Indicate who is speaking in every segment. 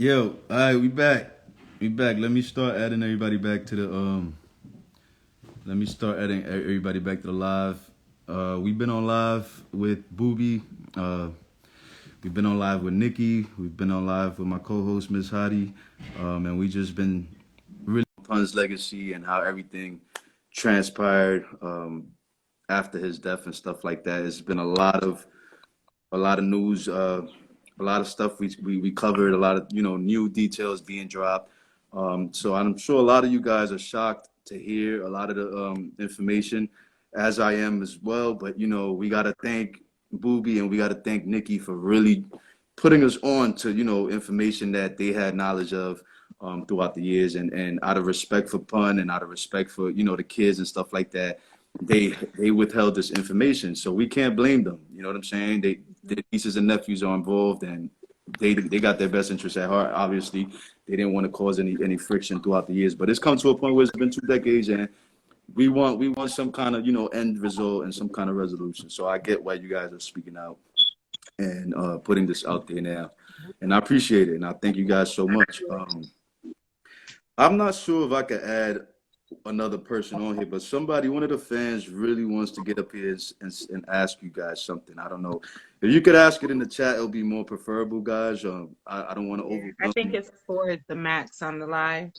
Speaker 1: Yo, all right, we back. We back. Let me start adding everybody back to the Let me start adding everybody back to the live. We've been on live with Boobie. We've been on live with Nicky. We've been on live with my co-host Miss Hottie, and we just been really Pun's legacy and how everything transpired after his death and stuff like that. It's been a lot of news, a lot of stuff we covered, a lot of new details being dropped. So I'm sure a lot of you guys are shocked to hear a lot of the information, as I am as well. But we got to thank Boobie and we got to thank Nicky for really putting us on to information that they had knowledge of throughout the years, and out of respect for Pun and out of respect for the kids and stuff like that, they withheld this information. So we can't blame them. You know what I'm saying? Their nieces and nephews are involved, and they got their best interests at heart. Obviously, they didn't want to cause any friction throughout the years. But it's come to a point where it's been 2 decades, and we want some kind of end result and some kind of resolution. So I get why you guys are speaking out and putting this out there now, and I appreciate it, and I thank you guys so much. I'm not sure if I could add another person on here, but one of the fans really wants to get up here and ask you guys something. I don't know. If you could ask it in the chat, it'll be more preferable, guys. I don't want to
Speaker 2: I
Speaker 1: overwhelm.
Speaker 2: think it's for the max on the live.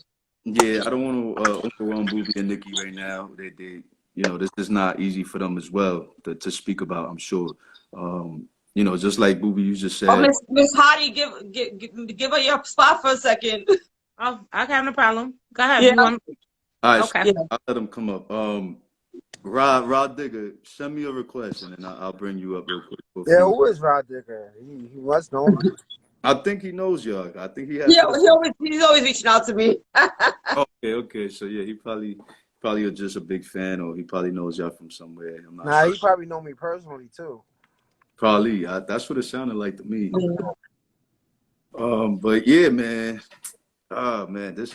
Speaker 1: Yeah, I don't want to overwhelm Boobie and Nicky right now. This is not easy for them as well to speak about, I'm sure. Just like Boobie, you just
Speaker 3: Oh,
Speaker 1: said.
Speaker 3: Miss Hottie, give her your spot for a second.
Speaker 2: Oh, I have no problem. Go ahead.
Speaker 3: Yeah.
Speaker 2: You want?
Speaker 1: All right,
Speaker 2: Okay.
Speaker 1: so I'll let them come up. Rod Digger, send me a request and then I'll bring you up real quick.
Speaker 4: Yeah, who is Rod Digger? He must know me.
Speaker 1: I think he knows y'all. I think he has.
Speaker 3: Yeah, he's always reaching out to me.
Speaker 1: Okay. So yeah, he probably is just a big fan, or he probably knows y'all from somewhere. I'm not
Speaker 4: Nah,
Speaker 1: sure.
Speaker 4: he probably know me personally too.
Speaker 1: Probably. That's what it sounded like to me. But yeah, man. Oh man, this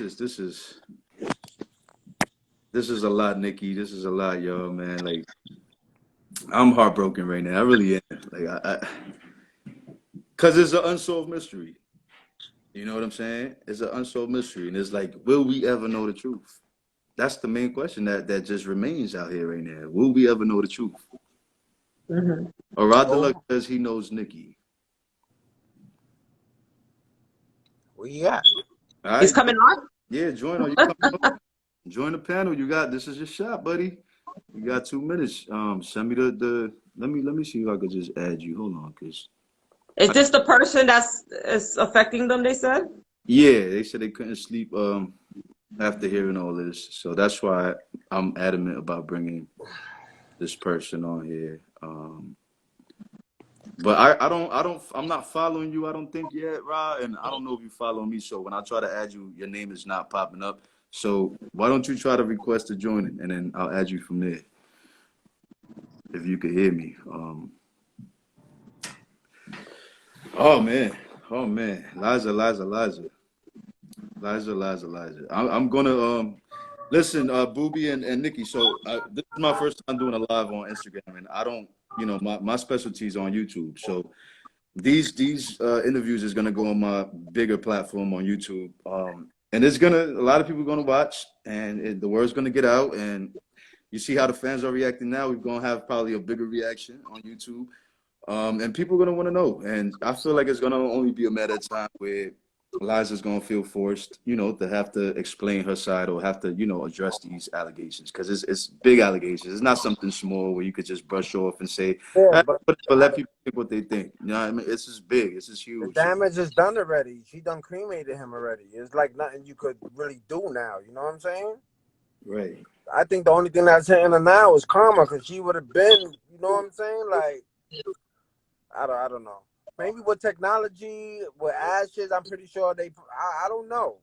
Speaker 1: is a lot, Nicky. This is a lot, y'all, man. Like, I'm heartbroken right now. I really am. Like, cause it's an unsolved mystery. You know what I'm saying? It's an unsolved mystery, and it's like, will we ever know the truth? That's the main question that just remains out here right now. Will we ever know the truth?
Speaker 3: Mm-hmm.
Speaker 1: Aradullah says he knows Nicky.
Speaker 4: Where you at?
Speaker 1: All right.
Speaker 3: He's coming on.
Speaker 1: Yeah, join on. You coming on? Join the panel. This is your shot, buddy. You got 2 minutes. Send me the. Let me see if I could just add you. Hold on, cause.
Speaker 3: Is this the person is affecting them? They said.
Speaker 1: Yeah, they said they couldn't sleep after hearing all this, so that's why I'm adamant about bringing this person on here. But I'm not following you, I don't think yet, Rod, and I don't know if you follow me. So when I try to add you, your name is not popping up. So why don't you try to request to join it, and then I'll add you from there. If you could hear me. Oh man, Liza. I'm gonna listen, Boobie and Nicky. So this is my first time doing a live on Instagram, and I don't, my specialty is on YouTube. So these interviews is gonna go on my bigger platform on YouTube, and a lot of people gonna watch, and the word's gonna get out, and you see how the fans are reacting now. We're gonna have probably a bigger reaction on YouTube, and people are gonna want to know, and I feel like it's gonna only be a matter of time where Liza's gonna feel forced, to have to explain her side or have to, address these allegations, because it's big allegations. It's not something small where you could just brush off and say,
Speaker 4: Yeah, but
Speaker 1: let people think what they think. You know what I mean? It's just big. It's just
Speaker 4: the
Speaker 1: huge.
Speaker 4: damage is done already. She done cremated him already. It's like nothing you could really do now. You know what I'm saying?
Speaker 1: Right.
Speaker 4: I think the only thing that's hitting her now is karma, because she would have been. You know what I'm saying? Like, I don't know. Maybe with technology, with ashes, I'm pretty sure I don't know.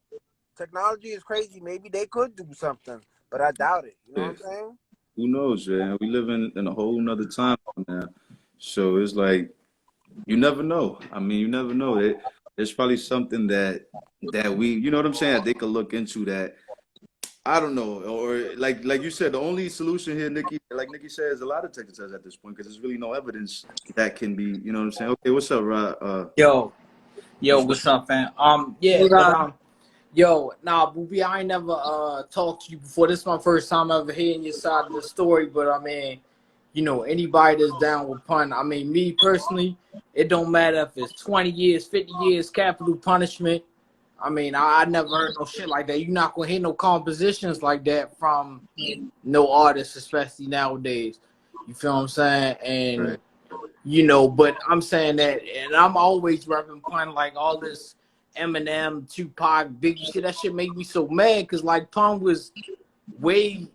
Speaker 4: Technology is crazy. Maybe they could do something, but I doubt it. You know what I'm saying?
Speaker 1: Who knows, man? We live in a whole nother time now. So it's like, you never know. I mean, you never know. There's probably something that we, you know what I'm saying, that they could look into that, I don't know, or like you said, the only solution here, Nicky, like Nicky said, is a lot of technical tests at this point, because there's really no evidence that can be, you know what I'm saying? Okay, what's up, Rod?
Speaker 5: Yo, Yo, what's up, fam? Yeah, but yo, nah, Boobie, I ain't never talked to you before. This is my first time ever hearing your side of the story. But I mean, you know, anybody that's down with pun. I mean, me personally, it don't matter if it's 20 years, 50 years, capital punishment. I mean, I never heard no shit like that. You're not gonna hear no compositions like that from no artists, especially nowadays. You feel what I'm saying? And
Speaker 1: Right.
Speaker 5: you know, but I'm saying that, and I'm always repping pun, like all this Eminem, Tupac, Biggie shit. That shit make me so mad because like pun was way,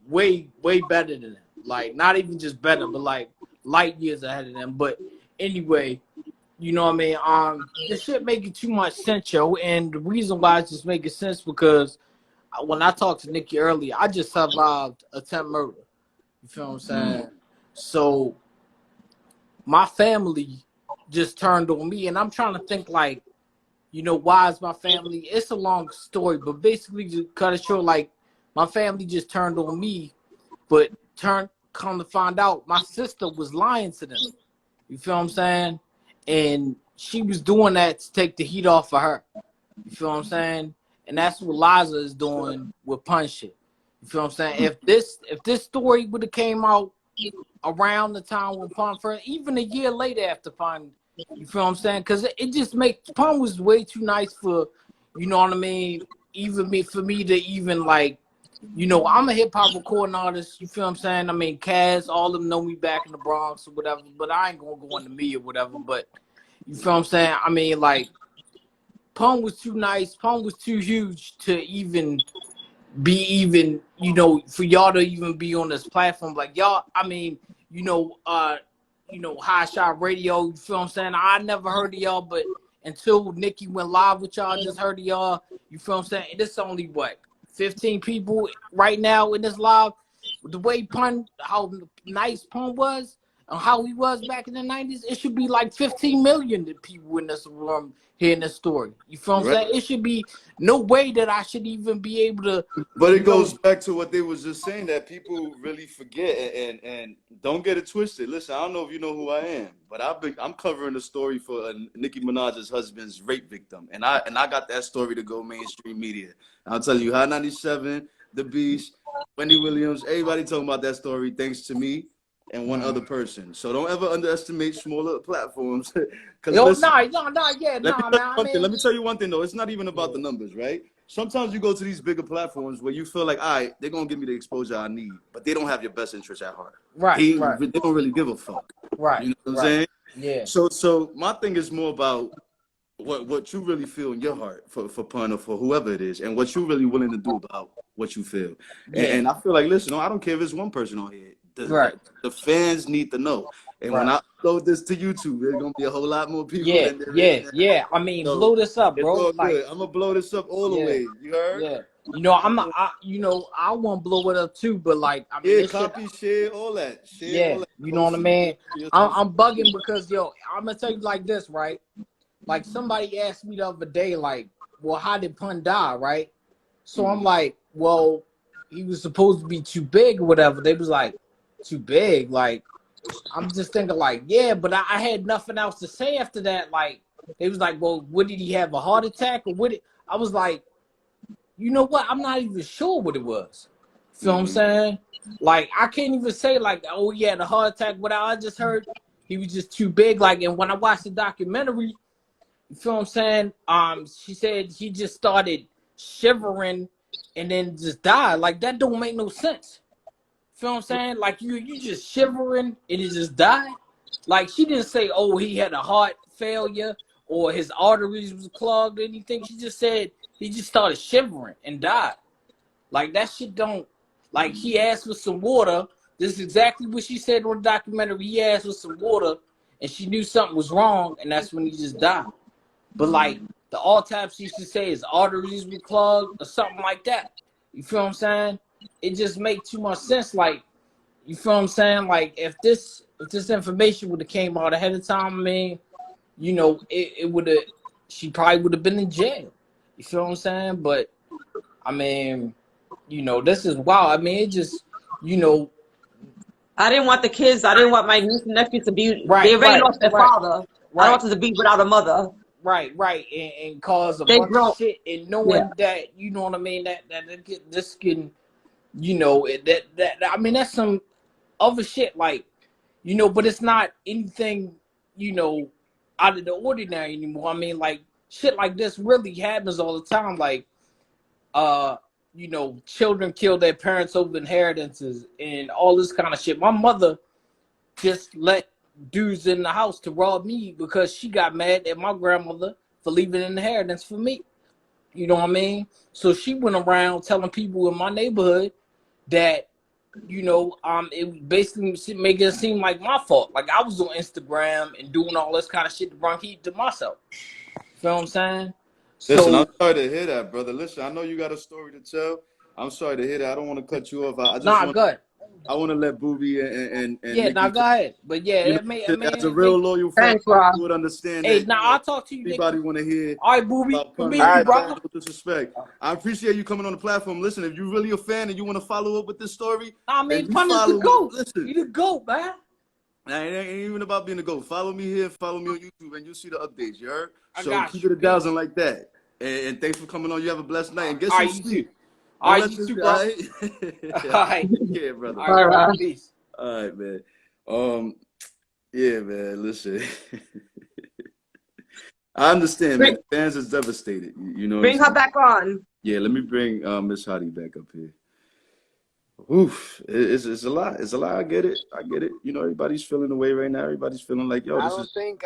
Speaker 5: way better than them. Like not even just better, but like light years ahead of them. But anyway, you know what I mean? This shit making too much sense, yo. And the reason why it's just making sense because when I talked to Nicky earlier, I just survived attempt murder. You feel what I'm saying? So my family just turned on me, and I'm trying to think like, you know, why is my family? It's a long story, but basically to cut it short, like my family just turned on me, but come to find out my sister was lying to them. You feel what I'm saying? And she was doing that to take the heat off of her. You feel what I'm saying? And that's what Liza is doing with pun shit. You feel what I'm saying? If this story would have came out around the time when pun first, even a year later after pun, you feel what I'm saying? Because it just makes pun was way too nice for, you know what I mean? Even me for me to even like, you know, I'm a hip hop recording artist. You feel what I'm saying? I mean, Kaz, all of them know me back in the Bronx or whatever. But I ain't gonna go into me or whatever. But you feel what I'm saying? I mean, like, pun was too nice. Pun was too huge to even be you know, for y'all to even be on this platform. Like y'all, I mean, you know, High Shot Radio, you feel what I'm saying? I never heard of y'all, but until Nicky went live with y'all, I just heard of y'all. You feel what I'm saying? And this only what, 15 people right now in this live. The way pun, how nice pun was, and how he was back in the 90s, it should be like 15 million people in this room hearing this story. You feel what I'm saying? It should be no way that I should even be able to.
Speaker 1: But it goes back to what they was just saying, that people really forget and don't get it twisted. Listen, I don't know if you know who I am, but I'm covering the story for Nicki Minaj's husband's rape victim, and I got that story to go mainstream media. I'll tell you, Hot 97, The Beast, Wendy Williams, everybody talking about that story thanks to me and one other person. So don't ever underestimate smaller platforms. Let me tell you one thing though. It's not even about the numbers, right? Sometimes you go to these bigger platforms where you feel like, all right, they're gonna give me the exposure I need, but they don't have your best interest at heart. They don't really give a fuck.
Speaker 5: Right.
Speaker 1: You know what I'm saying?
Speaker 5: Yeah.
Speaker 1: So my thing is more about what you really feel in your heart for pun or for whoever it is, and what you're really willing to do about what you feel. And I feel like, listen, I don't care if it's one person on here. The fans need to know. And when I upload this to YouTube, there's gonna be a whole lot more people than there is.
Speaker 5: Yeah. I mean, so blow this up, bro.
Speaker 1: It's all good. I'm gonna blow this up all the way. You heard?
Speaker 5: Yeah. You know, I want to blow it up too, but like, I mean,
Speaker 1: copy, share, all that.
Speaker 5: You know what I mean? I'm bugging because yo, I'm gonna tell you like this, right? Like somebody asked me the other day, like, well, how did pun die, right? So I'm like, well, he was supposed to be too big or whatever. They was like, too big, like. I'm just thinking like, yeah, but I had nothing else to say after that. Like, they was like, well, what did he have, a heart attack or what? I was like, you know what? I'm not even sure what it was. Feel what I'm saying? Like, I can't even say like, oh yeah, the heart attack. What I just heard, he was just too big. Like, and when I watched the documentary, you feel what I'm saying? She said he just started shivering and then just died. Like, that don't make no sense. Feel what I'm saying? Like you just shivering and it just died. Like she didn't say, oh, he had a heart failure or his arteries was clogged or anything. She just said he just started shivering and died. Like that shit don't. Like he asked for some water. This is exactly what she said on the documentary. He asked for some water and she knew something was wrong and that's when he just died. But like the autopsy used to say his arteries were clogged or something like that. You feel what I'm saying? It just makes too much sense. Like, you feel what I'm saying? Like, if this information would have came out ahead of time, I mean, you know, it would have. She probably would have been in jail. You feel what I'm saying? But I mean, you know, this is wild. I mean, it just, you know,
Speaker 3: I didn't want the kids. I didn't want my niece and nephew to be. They already lost their father. I don't want them to be without a mother.
Speaker 5: right, and cause a
Speaker 3: They
Speaker 5: bunch of
Speaker 3: grow.
Speaker 5: shit, and
Speaker 3: Yeah.
Speaker 5: knowing that, you know what I mean, this can, I mean, that's some other shit, like, but it's not anything, out of the ordinary anymore. I mean, like, shit like this really happens all the time. Like, children kill their parents over inheritances and all this kind of shit. My mother just let dudes in the house to rob me because she got mad at my grandmother for leaving an inheritance for me. You know what I mean? So she went around telling people in my neighborhood that, it was basically making it seem like my fault. Like I was on Instagram and doing all this kind of shit to bring heat to myself. You know what I'm saying?
Speaker 1: Listen, I'm
Speaker 5: So,
Speaker 1: sorry to hear that, brother. Listen, I know you got a story to tell. I'm sorry to hear that. I don't want to cut you off. I just
Speaker 5: nah,
Speaker 1: want
Speaker 5: good.
Speaker 1: I want to let Boobie and
Speaker 5: Yeah, nah,
Speaker 1: Nicky,
Speaker 5: go ahead. But yeah,
Speaker 1: you know, as a real loyal family,
Speaker 3: Thanks, Rob.
Speaker 1: you would understand
Speaker 5: hey,
Speaker 1: that,
Speaker 5: nah, I'll talk to you, Nicky.
Speaker 1: everybody want to hear
Speaker 5: All right, Boobie.
Speaker 1: about
Speaker 5: Good
Speaker 1: Pun.
Speaker 5: being with
Speaker 1: Like,
Speaker 5: you,
Speaker 3: All right,
Speaker 5: brother.
Speaker 1: no disrespect. I appreciate you coming on the platform. Listen, if you're really a fan and you want to follow up with this story,
Speaker 5: I
Speaker 1: then
Speaker 5: mean,
Speaker 1: you
Speaker 5: Pun is the
Speaker 1: follow me.
Speaker 5: GOAT.
Speaker 1: Listen,
Speaker 5: You the GOAT, man.
Speaker 1: it ain't even about being a GOAT. Follow me here, follow me on YouTube, and you'll see the updates, you heard?
Speaker 5: I
Speaker 1: So
Speaker 5: got
Speaker 1: keep
Speaker 5: you.
Speaker 1: it a
Speaker 5: Peace.
Speaker 1: thousand like that. And thanks for coming on. You have a blessed night. And get
Speaker 5: All
Speaker 1: some
Speaker 5: right, you too.
Speaker 1: sleep.
Speaker 5: All
Speaker 1: Don't
Speaker 5: right,
Speaker 1: let
Speaker 5: you
Speaker 1: this,
Speaker 5: too,
Speaker 1: all
Speaker 5: bro.
Speaker 1: right?
Speaker 5: All right.
Speaker 1: Yeah, brother.
Speaker 5: All right, bro.
Speaker 3: Rob.
Speaker 5: Peace.
Speaker 1: All right, man. Yeah, man. Listen, I understand, man.
Speaker 3: Bring,
Speaker 1: Fans is devastated. You know what I'm
Speaker 3: bring her
Speaker 1: saying?
Speaker 3: back on.
Speaker 1: Yeah, let me bring Miss Hottie back up here. Oof, it's a lot. It's a lot. I get it. I get it. Everybody's feeling the way right now. Everybody's feeling like, yo,
Speaker 4: I
Speaker 1: this
Speaker 4: don't
Speaker 1: is
Speaker 4: think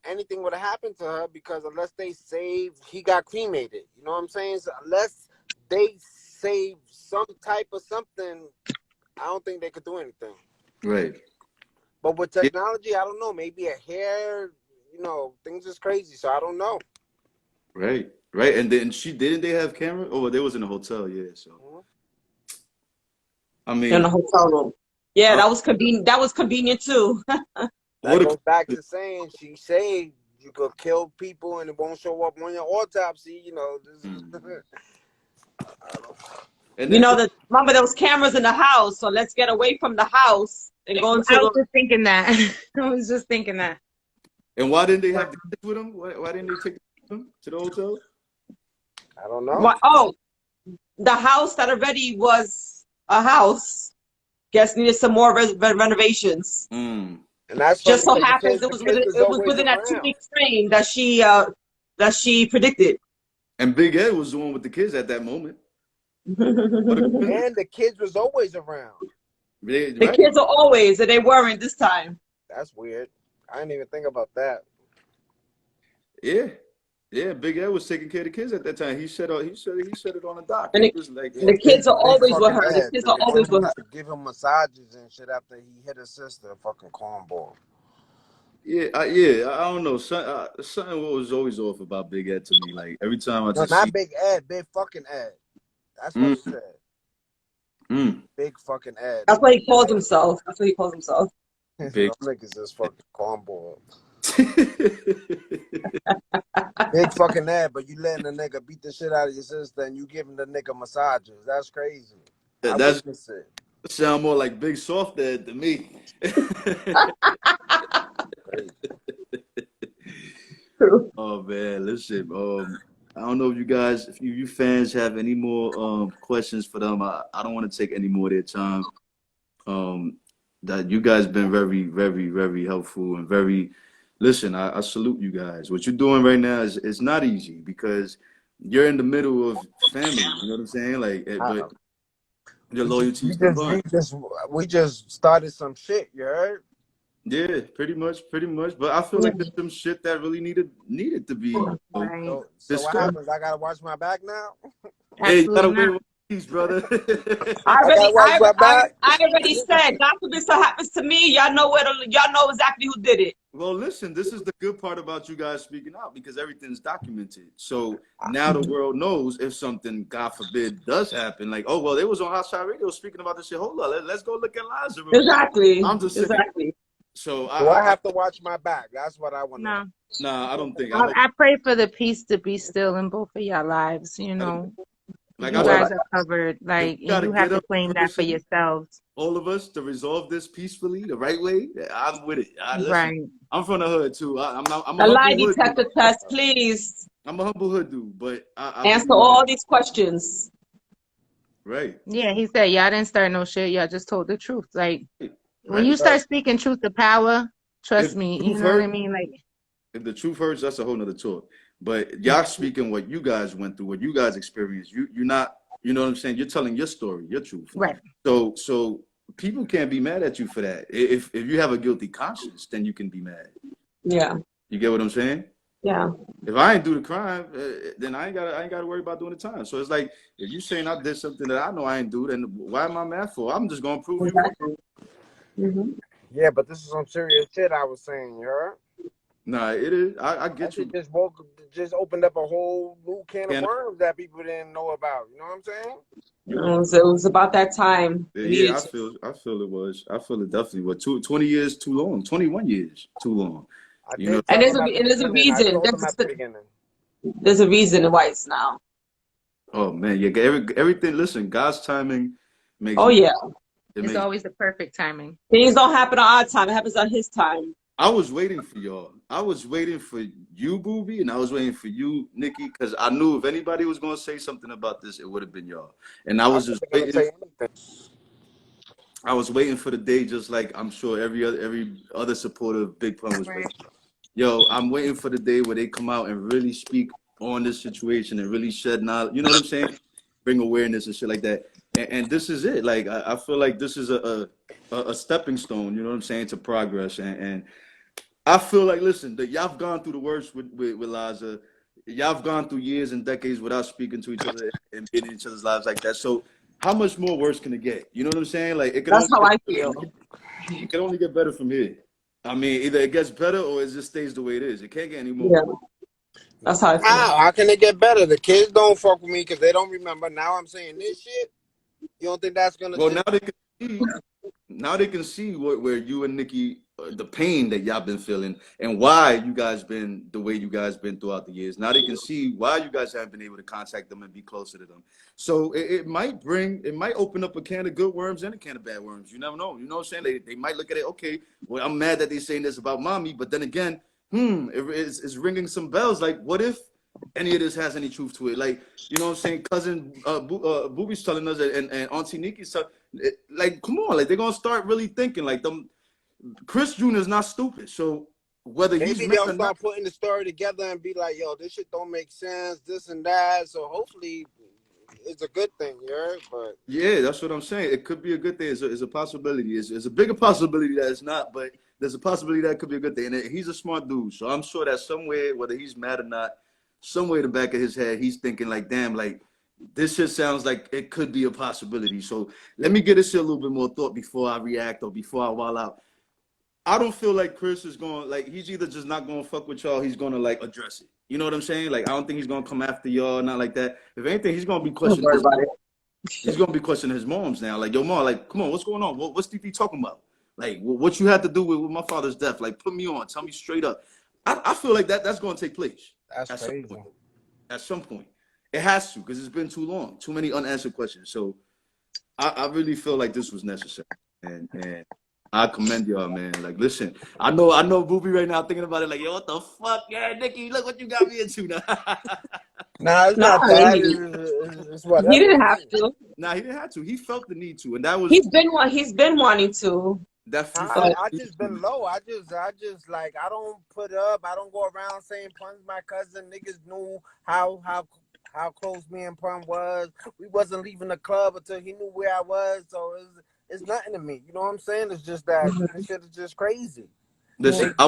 Speaker 4: anything would have happened to her because unless they save, he got cremated. You know what I'm saying? So unless they save some type of something, I don't think they could do anything.
Speaker 1: right.
Speaker 4: But with
Speaker 1: Yeah,
Speaker 4: technology, I don't know. Maybe a hair, things is crazy. So I don't know.
Speaker 1: right, right. And then didn't they have camera? Oh, they was in a hotel. Yeah. So
Speaker 4: Mhm.
Speaker 1: I
Speaker 3: In a
Speaker 1: mean,
Speaker 3: hotel room. Yeah,
Speaker 1: uh,
Speaker 3: that was convenient. That was convenient too.
Speaker 4: That
Speaker 1: what
Speaker 4: goes back to saying she said you could kill people and it won't show up on your autopsy. This is.
Speaker 1: Mm.
Speaker 4: I don't know.
Speaker 1: And
Speaker 3: You
Speaker 1: then
Speaker 3: know that. Remember, there was cameras in the house, so let's get away from the house and go into
Speaker 2: I was
Speaker 3: the.
Speaker 2: just thinking that. I was just thinking that.
Speaker 1: and why didn't they have the kids with them? Why didn't they take them to the hotel?
Speaker 4: I don't know.
Speaker 3: What? Oh, the house that already was a house. Guess needed some more renovations.
Speaker 1: Mm.
Speaker 4: And that's funny
Speaker 3: Just so
Speaker 4: because the
Speaker 3: happens
Speaker 4: kids,
Speaker 3: it
Speaker 4: the
Speaker 3: was
Speaker 4: kids
Speaker 3: within
Speaker 4: is
Speaker 3: it was
Speaker 4: always
Speaker 3: within that
Speaker 4: around.
Speaker 3: 2 week frame that she predicted.
Speaker 1: And Big Ed was the one with the kids at that moment. What a coincidence.
Speaker 4: And the kids was always around.
Speaker 3: The
Speaker 1: Right.
Speaker 3: kids are always, and they weren't this time.
Speaker 4: That's weird. I didn't even think about that.
Speaker 1: Yeah. Yeah, Big Ed was taking care of the kids at that time. He said it on the doc.
Speaker 3: And
Speaker 1: He was like,
Speaker 4: Yeah,
Speaker 3: the
Speaker 4: big,
Speaker 3: kids are
Speaker 4: big
Speaker 3: always with
Speaker 4: fucking
Speaker 3: her. The
Speaker 4: Ed,
Speaker 3: kids
Speaker 4: the
Speaker 3: are
Speaker 4: one
Speaker 3: always
Speaker 4: who
Speaker 3: with her.
Speaker 4: used to give him massages and shit after he hit his sister, fucking cornball.
Speaker 1: I don't know. Something was always off about Big Ed to me. Like every time I
Speaker 4: No,
Speaker 1: just
Speaker 4: not
Speaker 1: see,
Speaker 4: Big Ed, Big fucking Ed. That's what
Speaker 1: mm,
Speaker 4: he said.
Speaker 1: mm,
Speaker 4: Big fucking Ed.
Speaker 3: That's what he calls himself. That's what he calls himself.
Speaker 1: big.
Speaker 4: Them niggas is fucking cornball. Big fucking Ed, but you letting a nigga beat the shit out of your sister and you giving the nigga massages. That's crazy. I
Speaker 1: That's
Speaker 4: witnessed it.
Speaker 1: sound more like Big Soft Ed to me.
Speaker 4: Crazy.
Speaker 1: Oh man, listen. I don't know if you guys, if you fans have any more questions for them. I don't want to take any more of their time. That you guys been very, very, very helpful and very. Listen, I salute you guys. What you're doing right now is not easy because you're in the middle of family. You know what I'm saying? Like, but your loyalty
Speaker 4: We
Speaker 1: is the
Speaker 4: just,
Speaker 1: bond.
Speaker 4: we just, we just started some shit. You heard?
Speaker 1: Yeah, pretty much. But I feel like there's some shit that really needed to be
Speaker 2: Right.
Speaker 4: So what
Speaker 1: discussed.
Speaker 4: happens? I gotta watch my back now.
Speaker 1: Hey, you gotta
Speaker 2: Absolutely
Speaker 1: wait
Speaker 2: not.
Speaker 1: one piece, brother.
Speaker 4: I gotta watch my back.
Speaker 3: I already said, God forbid so happens to me. Y'all know y'all know exactly who did it.
Speaker 1: Well, listen, this is the good part about you guys speaking out because everything's documented. So now the world knows if something, God forbid, does happen. Like, oh, well, they was on Hot Radio speaking about this shit. Hold on, let's go look at Liza real quick.
Speaker 3: Exactly.
Speaker 1: I'm just saying.
Speaker 3: Exactly.
Speaker 1: So
Speaker 4: Do I have to watch my back? That's what I want to know.
Speaker 2: No.
Speaker 1: nah, I don't think.
Speaker 2: I pray for the peace to be still in both of y'all lives, you know.
Speaker 1: Like
Speaker 2: You
Speaker 1: I
Speaker 2: guys
Speaker 1: said,
Speaker 2: are covered.
Speaker 1: if
Speaker 2: Like,
Speaker 1: we
Speaker 2: and
Speaker 1: gotta
Speaker 2: you have
Speaker 1: get
Speaker 2: to
Speaker 1: up in
Speaker 2: claim that for
Speaker 1: person,
Speaker 2: yourselves.
Speaker 1: all of us, to resolve this peacefully, the right way, I'm with it. Listen,
Speaker 2: Right.
Speaker 1: I'm from the hood too. I'm a
Speaker 3: A lie
Speaker 1: humble hood dude.
Speaker 3: detector test, please.
Speaker 1: I'm a humble hood dude, but I
Speaker 3: Answer
Speaker 1: believe
Speaker 3: all
Speaker 1: in
Speaker 3: these questions.
Speaker 1: right.
Speaker 2: Yeah, he said y'all didn't start no shit. Y'all just told the truth. Like, when you
Speaker 1: Right.
Speaker 2: start speaking truth to power,
Speaker 1: If
Speaker 2: trust
Speaker 1: the
Speaker 2: me, you
Speaker 1: truth
Speaker 2: know what I
Speaker 1: hurts,
Speaker 2: mean? Like,
Speaker 1: if the truth hurts, that's a whole nother talk. But y'all speaking what you guys went through, what you guys experienced. You're not, you know what I'm saying? You're telling your story, your truth.
Speaker 2: right.
Speaker 1: So people can't be mad at you for that. If you have a guilty conscience, then you can be mad.
Speaker 3: Yeah,
Speaker 1: You get what I'm saying?
Speaker 3: yeah.
Speaker 1: If I ain't do the crime, then I ain't gotta worry about doing the time. So it's like if you saying I did something that I know I ain't do, then why am I mad for? I'm just gonna prove you wrong.
Speaker 3: Exactly. Mm-hmm.
Speaker 4: Yeah, but this is some serious shit I was saying, you heard?
Speaker 1: Nah, it is. I
Speaker 4: That
Speaker 1: get you.
Speaker 4: shit just opened up a whole new can of
Speaker 1: Can
Speaker 4: worms that people didn't know about. You know what I'm saying?
Speaker 3: It was about that time. We
Speaker 1: yeah,
Speaker 3: needed
Speaker 1: I
Speaker 3: to.
Speaker 1: feel it was. I feel it definitely was. 20 years too long. 21 years too long.
Speaker 4: I
Speaker 1: You know.
Speaker 4: did tell them at the
Speaker 3: And there's a
Speaker 4: beginning. I
Speaker 3: reason.
Speaker 4: told them at the beginning.
Speaker 3: There's a reason why it's now.
Speaker 1: Oh man, yeah. Everything. Listen, God's timing makes
Speaker 3: Oh yeah.
Speaker 1: it
Speaker 2: It's
Speaker 1: makes.
Speaker 2: always the perfect timing.
Speaker 3: Things don't happen on our time. It happens on his time.
Speaker 1: I was waiting for y'all. I was waiting for you, Boobie, and I was waiting for you, Nicky, because I knew if anybody was gonna say something about this, it would have been y'all. And I
Speaker 4: I
Speaker 1: was just
Speaker 4: wasn't gonna
Speaker 1: waiting.
Speaker 4: say anything.
Speaker 1: I was waiting for the day, just like I'm sure every other supporter of Big Pun was
Speaker 2: Right.
Speaker 1: waiting. Yo, I'm waiting for the day where they come out and really speak on this situation and really shed knowledge. You know what I'm saying? Bring awareness and shit like that. And this is it. Like I feel like this is a stepping stone. You know what I'm saying, to progress. And I feel like, listen, that y'all have gone through the worst with Liza. Y'all have gone through years and decades without speaking to each other and being in each other's lives like that. So how much more worse can it get? You know what I'm saying? Like it can
Speaker 3: That's
Speaker 1: only
Speaker 3: how
Speaker 1: get
Speaker 3: I
Speaker 1: better
Speaker 3: feel.
Speaker 1: from here. It can only get better from here. I mean, either it gets better or it just stays the way it is. It can't get any more.
Speaker 3: Yeah. That's how I feel.
Speaker 4: How can it get better? The kids don't fuck with me because they don't remember. Now I'm saying this shit. You don't think that's gonna
Speaker 1: Well,
Speaker 4: just?
Speaker 1: now they can see where you and Nicky, the pain that y'all been feeling and why you guys been the way you guys been throughout the years. Now they can see why you guys haven't been able to contact them and be closer to them. So it might open up a can of good worms and a can of bad worms. You never know. You know what I'm saying? They might look at it, okay, well, I'm mad that they're saying this about mommy, but then again, it's ringing some bells. Like, what if any of this has any truth to it? Like, you know what I'm saying? Cousin Boobie's telling us, and Auntie Nikki's telling, like, come on, like they're gonna start really thinking like them. Chris Jr. is not stupid, so whether he's
Speaker 4: Maybe
Speaker 1: mad
Speaker 4: they'll
Speaker 1: or not,
Speaker 4: start putting the story together and be like, "Yo, this shit don't make sense, this and that." So hopefully, it's a good thing, you heard? But
Speaker 1: yeah, that's what I'm saying. It could be a good thing. It's a possibility. It's a bigger possibility that it's not, but there's a possibility that it could be a good thing. And he's a smart dude, so I'm sure that somewhere, whether he's mad or not, somewhere in the back of his head, he's thinking like, "Damn, like this shit sounds like it could be a possibility." So let me get this shit a little bit more thought before I react or before I wall out. I don't feel like Chris is going, like, he's either just not going to fuck with y'all, he's going to like address it. You know what I'm saying? Like, I don't think he's going to come after y'all, not like that. If anything, he's going to be
Speaker 3: Don't
Speaker 1: questioning
Speaker 3: worry
Speaker 1: his,
Speaker 3: about it.
Speaker 1: he's going to be questioning his moms now. Like, yo, mom, like, come on, what's going on? What's DP talking about? Like, what you had to do with my father's death? Like, put me on, tell me straight up. I feel like that's going to take place
Speaker 4: that's
Speaker 1: at some
Speaker 4: crazy.
Speaker 1: point. At some point. It has to, because it's been too long, too many unanswered questions. So I really feel like this was necessary. And I commend y'all, man. Like, listen, I know Boobie right now thinking about it, like, yo, what the fuck? Yeah, Nicky, look what you got me into now.
Speaker 4: Nah, it's
Speaker 3: Nah,
Speaker 4: not that. It's
Speaker 3: he
Speaker 4: whatever.
Speaker 3: didn't have to.
Speaker 1: Nah, he didn't have to. He felt the need to, and that was
Speaker 3: He's been wanting to.
Speaker 1: that. You
Speaker 3: But
Speaker 1: felt
Speaker 4: I
Speaker 1: the need
Speaker 4: just been
Speaker 1: to.
Speaker 4: low. I just like I don't put up. I don't go around saying Pun's my cousin. Niggas knew how close me and Pun was. We wasn't leaving the club until he knew where I was. So it's nothing to me. You know what I'm saying? It's just that this shit is just crazy.
Speaker 1: Listen, I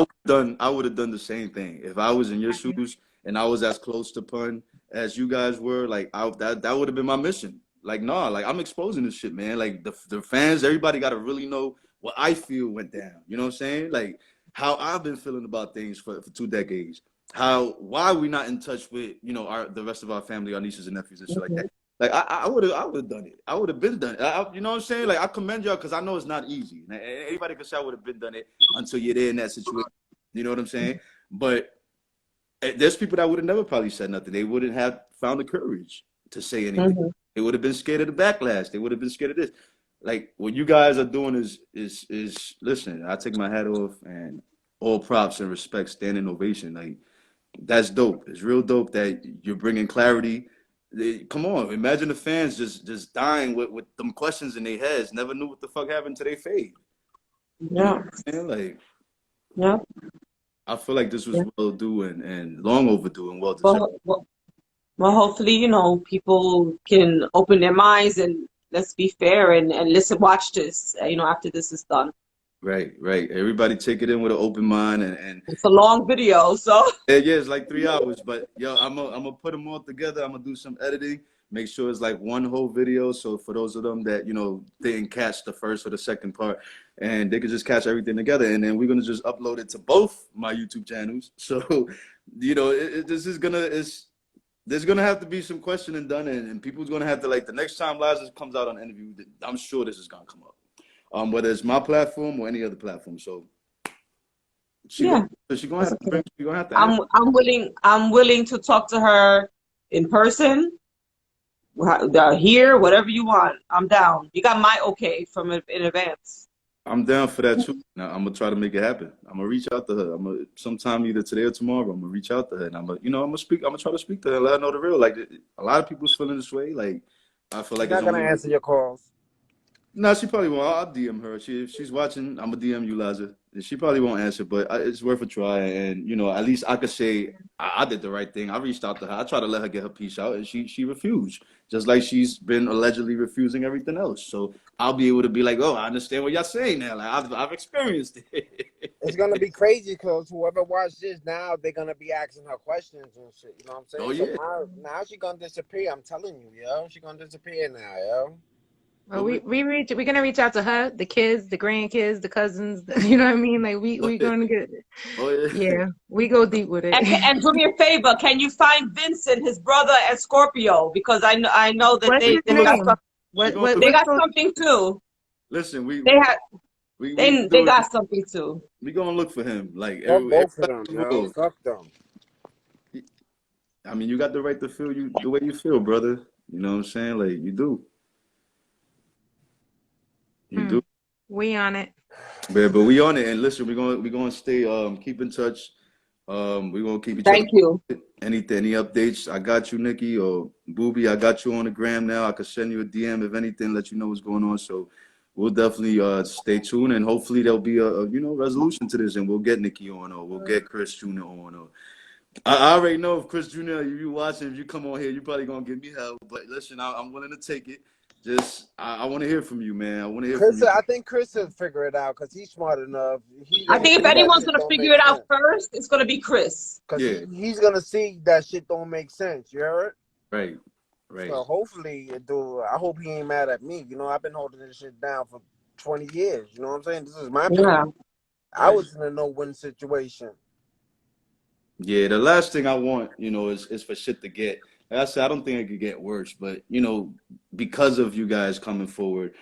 Speaker 1: would have done the same thing if I was in your shoes and I was as close to Pun as you guys were. Like, that would have been my mission. Like, nah, like I'm exposing this shit, man. Like the fans, everybody got to really know what I feel went down. You know what I'm saying? Like how I've been feeling about things for 2 decades. Why we not in touch with the rest of our family, our nieces and nephews and shit like that. Like I would have done it. I would have been done it. You know what I'm saying? Like I commend y'all because I know it's not easy. Anybody can say I would have been done it until you're there in that situation. You know what I'm saying? But there's people that would have never probably said nothing. They wouldn't have found the courage to say anything. They would have been scared of the backlash. They would have been scared of this. Like what you guys are doing is listen. I take my hat off and all props and respect, standing ovation. Like that's dope. It's real dope that you're bringing clarity. Come on, imagine the fans just dying with them questions in their heads. Never knew what the fuck happened to their fade. You know
Speaker 3: Yeah,
Speaker 1: what I'm saying? Like
Speaker 3: yeah.
Speaker 1: I feel like this was
Speaker 3: Yeah.
Speaker 1: well due and long overdue and well deserved.
Speaker 3: Well, hopefully, people can open their minds and let's be fair and listen, watch this, after this is done.
Speaker 1: Right, right. Everybody take it in with an open mind and
Speaker 3: It's a long video, so.
Speaker 1: yeah, it's like 3 hours. But yo, I'm gonna put them all together. I'm gonna do some editing, make sure it's like one whole video. So for those of them that didn't catch the first or the second part, and they could just catch everything together, and then we're gonna just upload it to both my YouTube channels. So this is gonna there's gonna have to be some questioning done, and people's gonna have to like the next time Liza comes out on an interview. I'm sure this is gonna come up, whether it's my platform or any other platform. So.
Speaker 3: Yeah,
Speaker 1: She gonna have to bring. She gonna have to.
Speaker 3: I'm willing to talk to her in person, here, whatever you want. I'm down. You got my okay from in advance.
Speaker 1: I'm down for that too. Now I'm gonna try to make it happen. I'm gonna reach out to her. I'm gonna sometime either today or tomorrow. I'm gonna reach out to her and I'm gonna speak. I'm gonna try to speak to her and let her know the real. Like a lot of people's feeling this way. Like I feel like
Speaker 4: She's not gonna answer your calls.
Speaker 1: No, she probably won't. I'll DM her. If she's watching, I'm gonna DM you, Liza. She probably won't answer, but it's worth a try. And at least I could say I did the right thing. I reached out to her. I tried to let her get her piece out, and she refused. Just like she's been allegedly refusing everything else. So I'll be able to be like, oh, I understand what y'all saying now. Like I've experienced it.
Speaker 4: It's gonna be crazy because whoever watched this now, they're gonna be asking her questions and shit. You know what I'm saying?
Speaker 1: Oh yeah.
Speaker 4: So now she's gonna disappear. I'm telling you, yo, she's gonna disappear now, yo.
Speaker 2: Well, we're gonna reach out to her, the kids, the grandkids, the cousins. You know what I mean? Like we gonna get.
Speaker 1: Oh yeah.
Speaker 2: Yeah, we go deep with it.
Speaker 3: And do me a favor, can you find Vincent, his brother at Scorpio? Because I know that
Speaker 2: What's
Speaker 3: they
Speaker 2: his
Speaker 3: got
Speaker 2: name?
Speaker 3: they got something too.
Speaker 1: Listen,
Speaker 3: They got something too.
Speaker 1: we gonna look for him. Like
Speaker 4: Fuck both of
Speaker 1: everybody
Speaker 4: them, yo. Fuck them.
Speaker 1: I mean, you got the right to feel the way you feel, brother. You know what I'm saying? Like you do. You do.
Speaker 2: We on it.
Speaker 1: Yeah, but we on it, and listen, we're gonna stay keep in touch. We're gonna keep each
Speaker 3: Thank you.
Speaker 1: any updates. I got you, Nicky or Boobie. I got you on the gram now. I can send you a DM if anything, let you know what's going on. So we'll definitely stay tuned, and hopefully there'll be a resolution to this, and we'll get Nicky on, or we'll get Chris Jr. on, or I already know if Chris Jr. if you watching, if you come on here, you're probably gonna give me hell. But listen, I'm willing to take it. Just I want to hear from you, man. I want to hear from you.
Speaker 4: I think Chris will figure it out because he's smart enough.
Speaker 3: I think if anyone's gonna figure it out first, it's gonna be Chris.
Speaker 4: Because he's gonna see that shit don't make sense. You heard?
Speaker 1: Right.
Speaker 4: So hopefully, I hope he ain't mad at me. I've been holding this shit down for 20 years. You know what I'm saying? This is my
Speaker 3: Yeah.
Speaker 4: I was in a no-win situation.
Speaker 1: Yeah, the last thing I want, is for shit to get. Like I said, I don't think it could get worse, but because of you guys coming forward,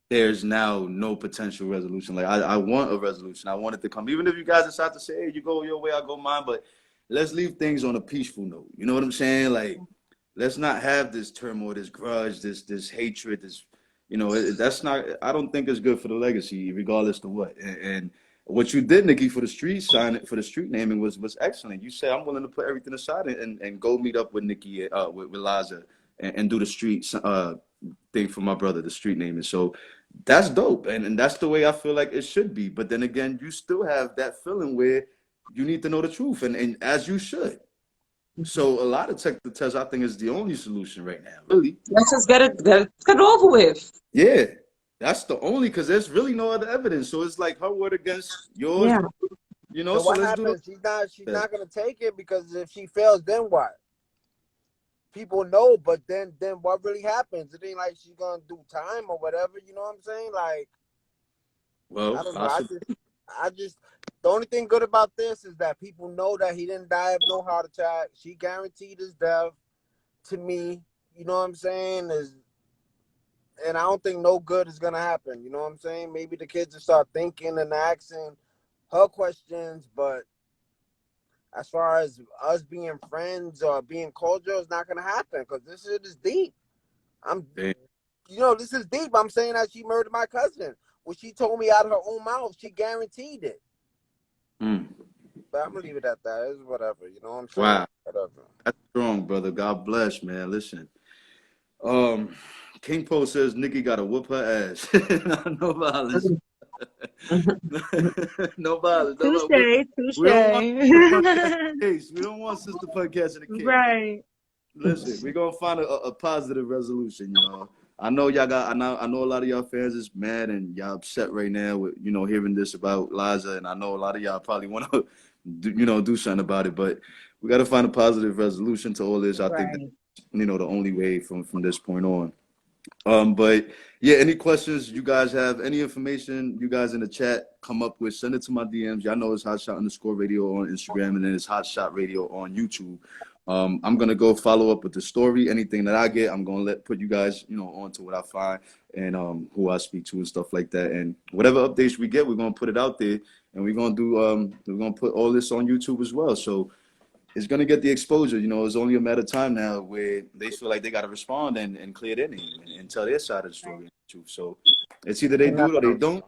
Speaker 1: there's now no potential resolution. Like I want a resolution. I want it to come, even if you guys decide to say, "Hey, you go your way, I go mine," but let's leave things on a peaceful note. You know what I'm saying? Like, let's not have this turmoil, this grudge, this hatred, this. That's not. I don't think it's good for the legacy, regardless of what. And what you did, Nicky, for the street naming was excellent. You said I'm willing to put everything aside and go meet up with Nicky, with Liza, and do the street thing for my brother, the street naming. So that's dope, and that's the way I feel like it should be. But then again, you still have that feeling where you need to know the truth, and as you should. So a lot of technical tests, I think, is the only solution right now. Really,
Speaker 3: let's just get it over with.
Speaker 1: Yeah. That's the only, because there's really no other evidence. So it's like her word against yours.
Speaker 3: Yeah.
Speaker 4: So what happens? She's not gonna take it because if she fails, then what? People know, but then what really happens? It ain't like she's gonna do time or whatever. You know what I'm saying? Like,
Speaker 1: well,
Speaker 4: I don't know. I just the only thing good about this is that people know that he didn't die of no heart attack. She guaranteed his death to me. You know what I'm saying? And I don't think no good is gonna happen. You know what I'm saying? Maybe the kids will start thinking and asking her questions, but as far as us being friends or being cordial, it's not gonna happen because this shit is deep. I'm,
Speaker 1: Damn.
Speaker 4: this is deep. I'm saying that she murdered my cousin. When she told me out of her own mouth, she guaranteed it.
Speaker 1: Mm.
Speaker 4: But I'm gonna leave it at that. It's whatever. You know what I'm saying?
Speaker 1: Wow.
Speaker 4: Whatever.
Speaker 1: That's strong, brother. God bless, man. Listen. King Poe says Nikki gotta whoop her ass. No violence. No violence. No
Speaker 2: Touche,
Speaker 1: violence.
Speaker 2: touche.
Speaker 1: We don't want Sister Podcast in the case. We don't want Sister Podcast in the case.
Speaker 2: Right.
Speaker 1: Listen, we're gonna find a positive resolution, y'all. I know y'all got. I know a lot of y'all fans is mad and y'all upset right now with hearing this about Liza, and I know a lot of y'all probably want to do something about it. But we got to find a positive resolution to all this. I think
Speaker 2: Right.
Speaker 1: that, the only way from this point on. But yeah, any questions you guys have, any information you guys in the chat come up with, send it to my DMs. Y'all know it's Hotshot_radio on Instagram, and then it's Hotshot Radio on YouTube. I'm gonna go follow up with the story. Anything that I get, I'm gonna put you guys, on to what I find and who I speak to and stuff like that. And whatever updates we get, we're gonna put it out there, and we're gonna put all this on YouTube as well. So it's gonna get the exposure. It's only a matter of time now where they feel like they gotta respond and clear their name and tell their side of the story and the truth. So it's either they do it or they don't.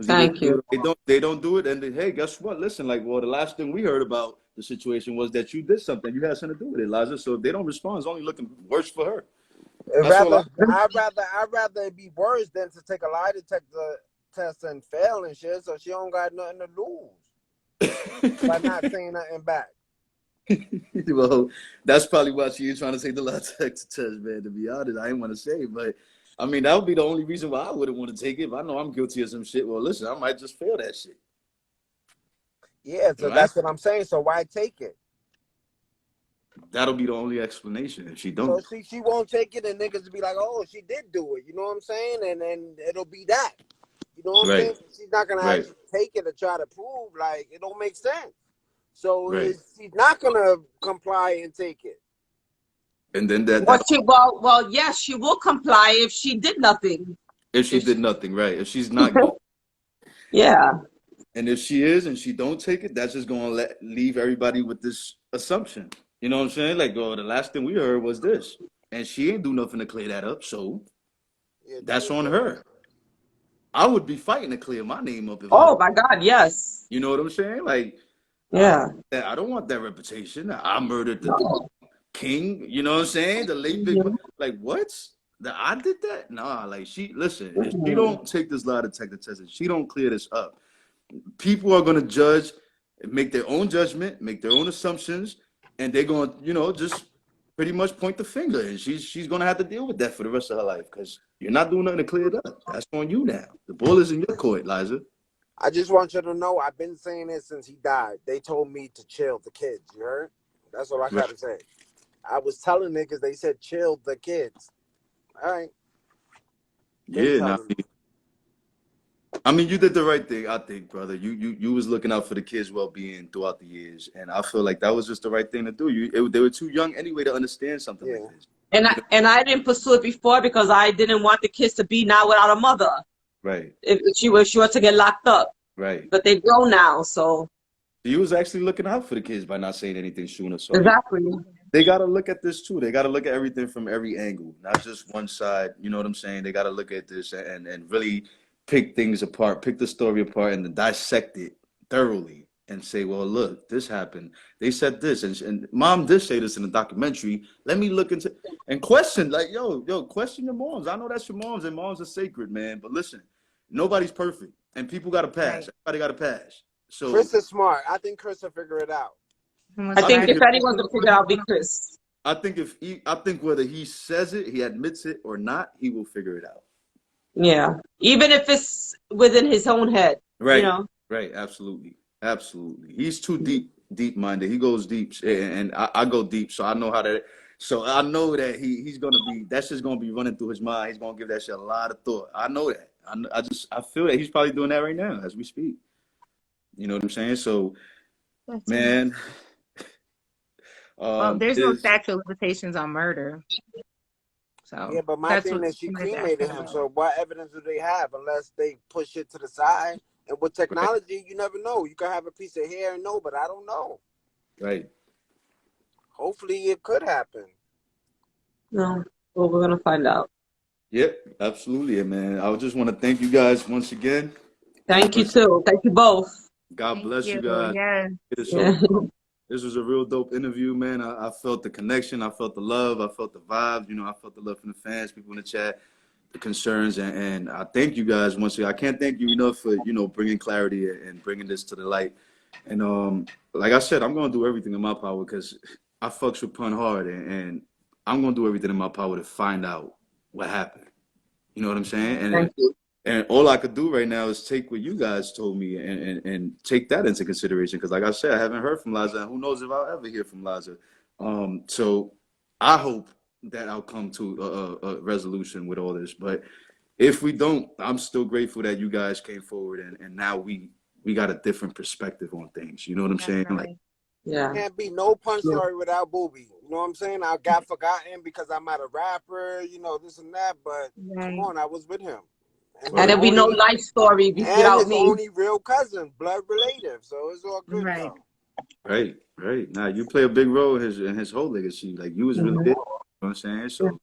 Speaker 3: Thank you.
Speaker 1: They don't do it, and hey, guess what? Listen, the last thing we heard about the situation was that you did something. You had something to do with it, Liza. So if they don't respond, it's only looking worse for her.
Speaker 4: I'd rather it be worse than to take a lie detector test and fail and shit, so she don't got nothing to lose by not saying nothing back.
Speaker 1: Well, that's probably why she is trying to take the lie detector test, man. To be honest, I didn't want to say, but I mean that would be the only reason why I wouldn't want to take it. If I know I'm guilty of some shit, well, listen, I might just fail that shit.
Speaker 4: Yeah, so that's what I'm saying. So why take it?
Speaker 1: That'll be the only explanation if she don't.
Speaker 4: So she won't take it, and niggas will be like, "Oh, she did do it." You know what I'm saying? And then it'll be that. You know what I'm saying? She's not gonna actually take it to try to prove it don't make sense. So she's not gonna comply and take it.
Speaker 1: And then
Speaker 3: yes, she will comply if she did nothing.
Speaker 1: If she did nothing, right? If she's not guilty.
Speaker 3: Yeah.
Speaker 1: And if she is and she don't take it, that's just gonna leave everybody with this assumption. You know what I'm saying? The last thing we heard was this, and she ain't do nothing to clear that up. So that's on her. I would be fighting to clear my name up.
Speaker 3: My God, yes.
Speaker 1: You know what I'm saying?
Speaker 3: Yeah.
Speaker 1: I don't want that reputation. I murdered the king. You know what I'm saying? The late big. What? I did that? Nah. If she don't take this lie detector test, if she don't clear this up, people are gonna judge, make their own judgment, make their own assumptions, and they're gonna, just pretty much point the finger, and she's gonna have to deal with that for the rest of her life because you're not doing nothing to clear it up. That's on you now. The ball is in your court, Liza.
Speaker 4: I just want you to know I've been saying this since he died. They told me to chill the kids. You heard? That's all I gotta say. I was telling niggas, they said chill the kids. All right.
Speaker 1: Yeah, I mean, you did the right thing, I think, brother. You was looking out for the kids' well-being throughout the years, and I feel like that was just the right thing to do. They were too young anyway to understand something like this.
Speaker 3: And I didn't pursue it before because I didn't want the kids to be now without a mother.
Speaker 1: Right.
Speaker 3: If she was sure to get locked up.
Speaker 1: Right.
Speaker 3: But they grown now, so.
Speaker 1: You was actually looking out for the kids by not saying anything sooner. So
Speaker 3: exactly.
Speaker 1: They got to look at this too. They got to look at everything from every angle, not just one side. You know what I'm saying? They got to look at this and really pick things apart, pick the story apart, and then dissect it thoroughly and say, well, look, this happened. They said this, and mom did say this in the documentary. Let me look into and question, question your moms. I know that's your moms, and moms are sacred, man. But listen, nobody's perfect, and people got to pass. Everybody got to pass. So
Speaker 4: Chris is smart. I think Chris will figure it out.
Speaker 3: I think if anyone's gonna figure it out, be Chris.
Speaker 1: I think whether he says it, he admits it or not, he will figure it out.
Speaker 3: Yeah, even if it's within his own head.
Speaker 1: Right.
Speaker 3: You know?
Speaker 1: Right. Absolutely. Absolutely. He's too deep minded. He goes deep, and I go deep, so I know how to. So I know that he's gonna be. That's just gonna be running through his mind. He's gonna give that shit a lot of thought. I know that. I feel that he's probably doing that right now as we speak. You know what I'm saying? So, man.
Speaker 2: There's no statute of limitations on murder. So
Speaker 4: yeah, but my thing is she cremated him. So what evidence do they have unless they push it to the side And with technology, you never know. You could have a piece of hair and know, but I don't know.
Speaker 1: Right.
Speaker 4: Hopefully, it could happen.
Speaker 3: No, well, we're gonna find out.
Speaker 1: Yep, absolutely, man. I just want to thank you guys once again.
Speaker 3: Thank you too. Thank you both.
Speaker 1: God
Speaker 2: Thank
Speaker 1: bless you
Speaker 2: you.
Speaker 1: guys.
Speaker 2: Yes.
Speaker 3: Yeah.
Speaker 1: This was a real dope interview, man. I felt the connection. I felt the love. I felt the vibe. I felt the love from the fans, people in the chat, the concerns. And I thank you guys once again. I can't thank you enough for, bringing clarity and bringing this to the light. And like I said, I'm going to do everything in my power because I fucks with Pun hard. And I'm going to do everything in my power to find out what happened. You know what I'm saying?
Speaker 3: Thank you.
Speaker 1: And all I could do right now is take what you guys told me and take that into consideration. Because like I said, I haven't heard from Liza, and who knows if I'll ever hear from Liza. So I hope that I'll come to a resolution with all this. But if we don't, I'm still grateful that you guys came forward and now we got a different perspective on things. You know what I'm saying? Like,
Speaker 3: Yeah.
Speaker 4: Can't be no Pun story without Boobie. You know what I'm saying? I got forgotten because I'm not a rapper, this and that. But come on, I was with him.
Speaker 3: And there'll be no life story without
Speaker 4: his
Speaker 3: me.
Speaker 4: only real cousin, blood relative. So it's all good
Speaker 2: Right.
Speaker 4: though.
Speaker 1: Right. Now you play a big role in his whole legacy. Like you was really big. You know what I'm saying? So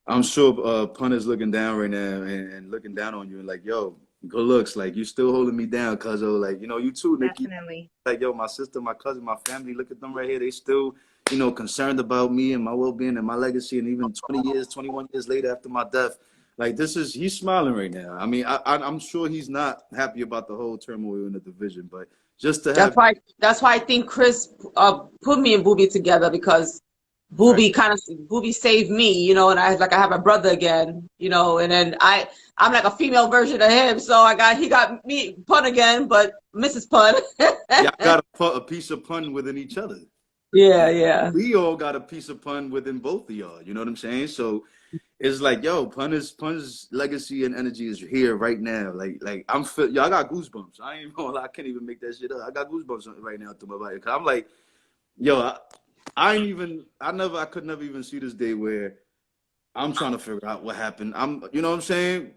Speaker 1: I'm sure Pun is looking down right now and looking down on you and like, yo, good looks. Like you still holding me down, cuzzo. Like, you too, Nicky.
Speaker 2: Definitely.
Speaker 1: Like, yo, my sister, my cousin, my family, look at them right here. They still, concerned about me and my well-being and my legacy. And even 20 years, 21 years later after my death, like he's smiling right now. I mean, I'm sure he's not happy about the whole turmoil in the division, but just to have.
Speaker 3: That's why I think Chris put me and Boobie together because Boobie saved me, and I have a brother again, and then I'm like a female version of him, so he got me Pun again, but Mrs. Pun.
Speaker 1: Y'all got a piece of Pun within each other.
Speaker 3: Yeah.
Speaker 1: We all got a piece of Pun within both of y'all. You know what I'm saying? So it's like, yo, Pun's legacy and energy is here right now. Like y'all I got goosebumps. I ain't even gonna lie, I can't even make that shit up. I got goosebumps right now through my body. Cause I'm like, yo, I could never even see this day where I'm trying to figure out what happened. You know what I'm saying?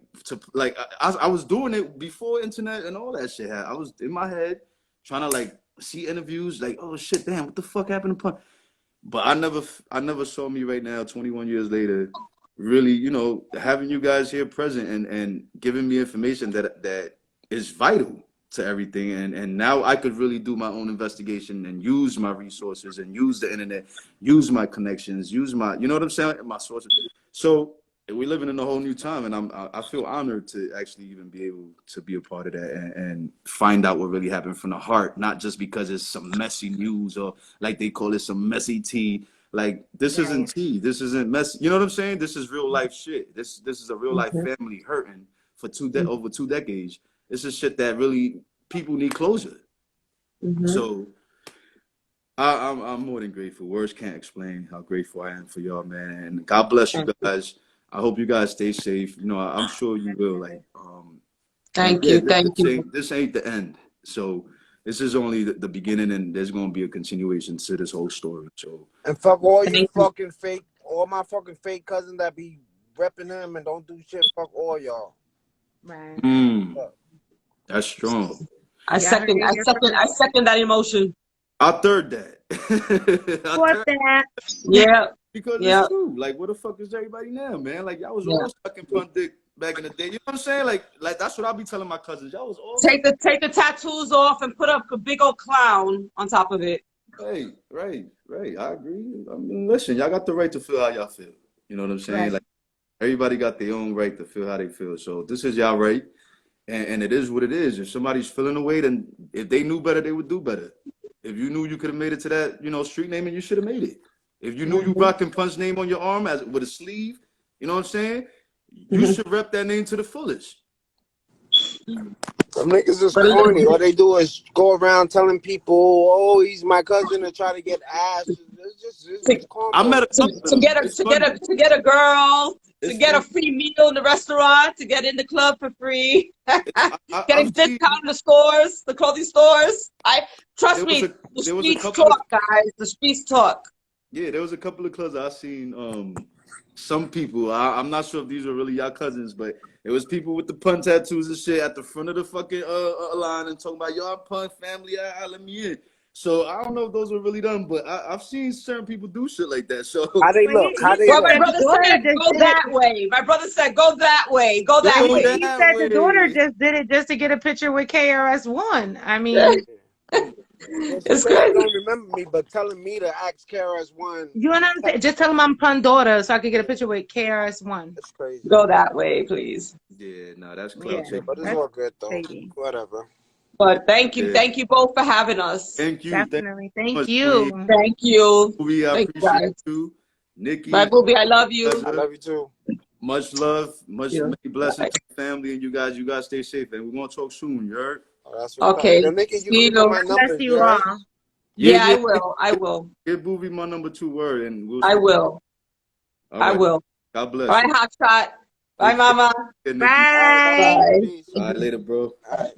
Speaker 1: I was doing it before internet and all that shit. I was in my head trying to see interviews, like, oh shit, damn, what the fuck happened to Pun? But I never saw me right now, 21 years later, really, having you guys here present and giving me information that is vital to everything. And now I could really do my own investigation and use my resources and use the internet, use my connections, use my, you know what I'm saying? My sources. So we're living in a whole new time, and I feel honored to actually even be able to be a part of that and find out what really happened from the heart, not just because it's some messy news or like they call it some messy tea. Like this isn't tea. This isn't messy. You know what I'm saying? This is real life shit. This is a real life family hurting for over 2 decades. This is shit that really people need closure. So I'm more than grateful. Words can't explain how grateful I am for y'all, man. And God bless you guys. I hope you guys stay safe. I'm sure you will.
Speaker 3: Thank you.
Speaker 1: This ain't the end. So this is only the beginning, and there's gonna be a continuation to this whole story. So
Speaker 4: and fuck all you fucking fake, all my fucking fake cousins that be repping him and don't do shit. Fuck all y'all.
Speaker 2: Right.
Speaker 1: That's strong.
Speaker 3: I second that emotion.
Speaker 1: I third that.
Speaker 2: That.
Speaker 3: Yeah.
Speaker 1: Because it's true. Like, where the fuck is everybody now, man? Like, y'all was all sucking Pun dick back in the day. You know what I'm saying? Like that's what I be telling my cousins. Y'all was all
Speaker 3: take the tattoos off and put up a big old clown on top of it.
Speaker 1: Right. I agree. I mean, listen, y'all got the right to feel how y'all feel. You know what I'm saying?
Speaker 3: Right.
Speaker 1: Like, everybody got their own right to feel how they feel. So this is y'all right, and it is what it is. If somebody's feeling away, then if they knew better, they would do better. If you knew you could have made it to that, street name, and you should have made it. If you knew you rocking Pun's name on your arm with a sleeve, you know what I'm saying? You should rep that name to the fullest.
Speaker 4: Them niggas is corny. All they do is go around telling people, "Oh, he's my cousin," and try to get ass. It's just
Speaker 1: I met
Speaker 3: to get a girl, to get a free meal in the restaurant, to get in the club for free, getting discount in the stores, the clothing stores. Trust me, the streets talk, guys. The streets talk.
Speaker 1: Yeah, there was a couple of clubs I seen some people. I'm not sure if these are really y'all cousins, but it was people with the pun tattoos and shit at the front of the fucking line and talking about y'all pun family. Let me in. So I don't know if those were really done, but I've seen certain people do shit like that. So
Speaker 4: How they
Speaker 2: But
Speaker 4: look? How they
Speaker 3: Well,
Speaker 4: look?
Speaker 3: my
Speaker 2: the
Speaker 3: brother
Speaker 2: daughter
Speaker 3: said
Speaker 2: just
Speaker 3: go
Speaker 2: did
Speaker 3: that
Speaker 2: it.
Speaker 3: way. My brother said go that way. Go that
Speaker 1: go
Speaker 3: way.
Speaker 2: He
Speaker 1: that
Speaker 2: said the daughter
Speaker 1: way.
Speaker 2: just did it just to get a picture with KRS-One. I mean,
Speaker 4: Yeah, she
Speaker 3: It's
Speaker 4: said she
Speaker 3: crazy.
Speaker 4: don't remember me, but telling me to ask KRS-One,
Speaker 2: you know what I'm saying? Just tell him I'm pun daughter so I could get a picture with KRS-One.
Speaker 4: that's crazy.
Speaker 3: Go that way, please.
Speaker 1: Yeah, no, that's
Speaker 2: Yeah,
Speaker 1: clout
Speaker 4: Yeah,
Speaker 1: chasing.
Speaker 4: but it's
Speaker 2: that's
Speaker 4: all good though.
Speaker 2: shady.
Speaker 4: Whatever.
Speaker 3: But
Speaker 1: Yeah.
Speaker 3: thank you both for having us.
Speaker 1: Thank you so
Speaker 2: Definitely. Thank
Speaker 1: much, Movie.
Speaker 2: you.
Speaker 3: Thank you.
Speaker 1: Movie, I
Speaker 3: Thank you
Speaker 1: appreciate
Speaker 3: guys.
Speaker 1: you.
Speaker 3: Bye,
Speaker 1: Nikki,
Speaker 3: Boobie. I love you.
Speaker 4: I
Speaker 1: pleasure.
Speaker 4: love you too.
Speaker 1: Much love,
Speaker 3: You.
Speaker 1: many blessings
Speaker 3: Bye.
Speaker 1: to the family and you guys. You guys stay safe, and we're gonna talk soon. You heard?
Speaker 4: Oh, that's what's up.
Speaker 3: Okay.
Speaker 4: Yo, Nikki, you can
Speaker 3: See
Speaker 4: remember
Speaker 3: you.
Speaker 4: my
Speaker 2: God bless
Speaker 4: numbers, you
Speaker 2: you
Speaker 4: heard?
Speaker 2: all.
Speaker 1: Yeah,
Speaker 3: Yeah,
Speaker 1: yeah.
Speaker 3: I will. I will.
Speaker 1: Give Boobie my number 2 word, and we'll
Speaker 3: I
Speaker 1: stay.
Speaker 3: will.
Speaker 1: All
Speaker 3: I
Speaker 1: right.
Speaker 3: will.
Speaker 1: God
Speaker 3: All
Speaker 1: bless.
Speaker 3: right, hot shot. Bye,
Speaker 1: Take care.
Speaker 3: Mama.
Speaker 1: Nikki.
Speaker 4: All right,
Speaker 2: Bye.
Speaker 4: bye.
Speaker 3: Bye.
Speaker 4: Peace.
Speaker 1: All right, later, bro.
Speaker 4: All right.